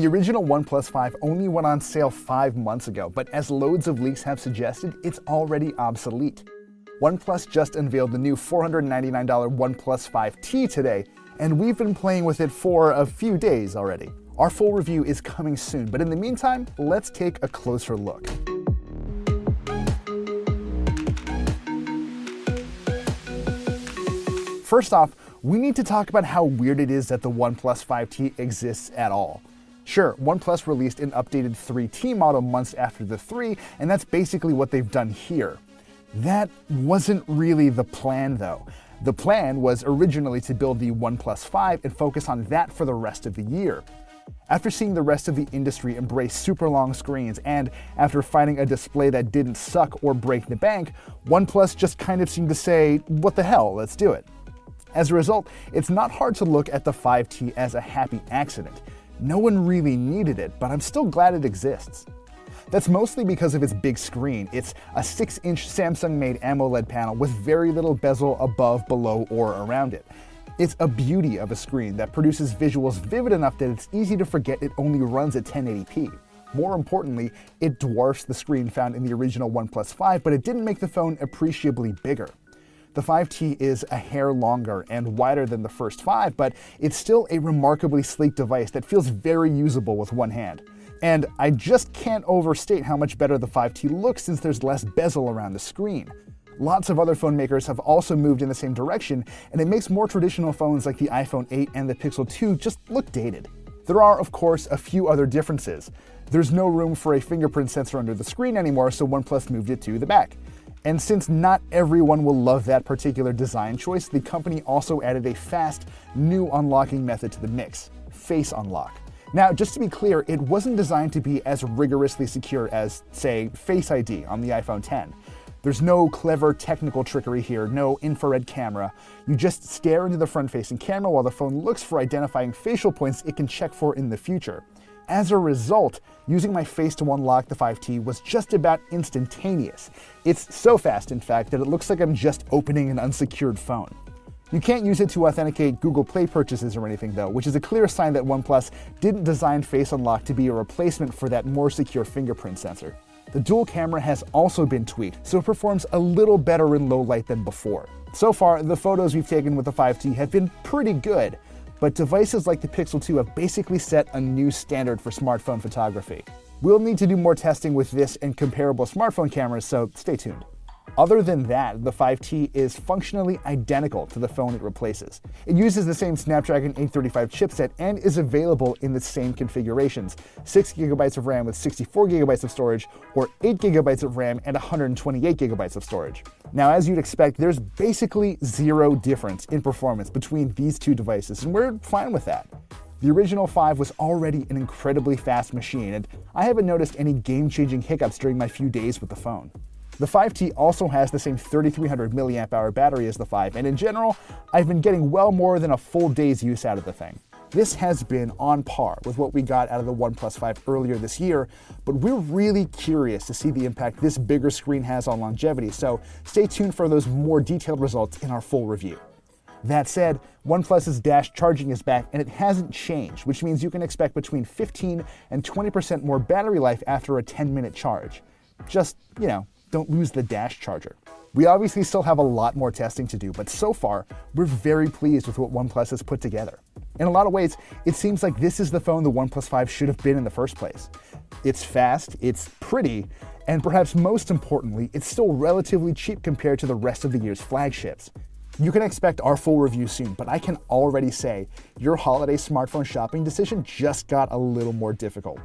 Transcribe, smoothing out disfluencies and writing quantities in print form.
The original OnePlus 5 only went on sale 5 months ago, but as loads of leaks have suggested, it's already obsolete. OnePlus just unveiled the new $499 OnePlus 5T today, and we've been playing with it for a few days already. Our full review is coming soon, but in the meantime, let's take a closer look. First off, we need to talk about how weird it is that the OnePlus 5T exists at all. Sure, OnePlus released an updated 3T model months after the 3, and that's basically what they've done here. That wasn't really the plan though. The plan was originally to build the OnePlus 5 and focus on that for the rest of the year. After seeing the rest of the industry embrace super long screens, and after finding a display that didn't suck or break the bank, OnePlus just kind of seemed to say, what the hell, let's do it. As a result, it's not hard to look at the 5T as a happy accident. No one really needed it, but I'm still glad it exists. That's mostly because of its big screen. It's a 6-inch Samsung-made AMOLED panel with very little bezel above, below, or around it. It's a beauty of a screen that produces visuals vivid enough that it's easy to forget it only runs at 1080p. More importantly, it dwarfs the screen found in the original OnePlus 5, but it didn't make the phone appreciably bigger. The 5T is a hair longer and wider than the first 5, but it's still a remarkably sleek device that feels very usable with one hand. And I just can't overstate how much better the 5T looks since there's less bezel around the screen. Lots of other phone makers have also moved in the same direction, and it makes more traditional phones like the iPhone 8 and the Pixel 2 just look dated. There are, of course, a few other differences. There's no room for a fingerprint sensor under the screen anymore, so OnePlus moved it to the back. And since not everyone will love that particular design choice, the company also added a fast, new unlocking method to the mix: Face Unlock. Now, just to be clear, it wasn't designed to be as rigorously secure as, say, Face ID on the iPhone X. There's no clever technical trickery here, no infrared camera. You just stare into the front-facing camera while the phone looks for identifying facial points it can check for in the future. As a result, using my face to unlock the 5T was just about instantaneous. It's so fast, in fact, that it looks like I'm just opening an unsecured phone. You can't use it to authenticate Google Play purchases or anything though, which is a clear sign that OnePlus didn't design Face Unlock to be a replacement for that more secure fingerprint sensor. The dual camera has also been tweaked, so it performs a little better in low light than before. So far, the photos we've taken with the 5T have been pretty good, but devices like the Pixel 2 have basically set a new standard for smartphone photography. We'll need to do more testing with this and comparable smartphone cameras, so stay tuned. Other than that, the 5T is functionally identical to the phone it replaces. It uses the same Snapdragon 835 chipset and is available in the same configurations: 6GB of RAM with 64GB of storage, or 8GB of RAM and 128GB of storage. Now, as you'd expect, there's basically zero difference in performance between these two devices, and we're fine with that. The original 5 was already an incredibly fast machine, and I haven't noticed any game-changing hiccups during my few days with the phone. The 5T also has the same 3300 mAh battery as the 5, and in general, I've been getting well more than a full day's use out of the thing. This has been on par with what we got out of the OnePlus 5 earlier this year, but we're really curious to see the impact this bigger screen has on longevity, so stay tuned for those more detailed results in our full review. That said, OnePlus's dash charging is back and it hasn't changed, which means you can expect between 15 and 20% more battery life after a 10-minute charge. Just, don't lose the dash charger. We obviously still have a lot more testing to do, but so far, we're very pleased with what OnePlus has put together. In a lot of ways, it seems like this is the phone the OnePlus 5 should have been in the first place. It's fast, it's pretty, and perhaps most importantly, it's still relatively cheap compared to the rest of the year's flagships. You can expect our full review soon, but I can already say your holiday smartphone shopping decision just got a little more difficult.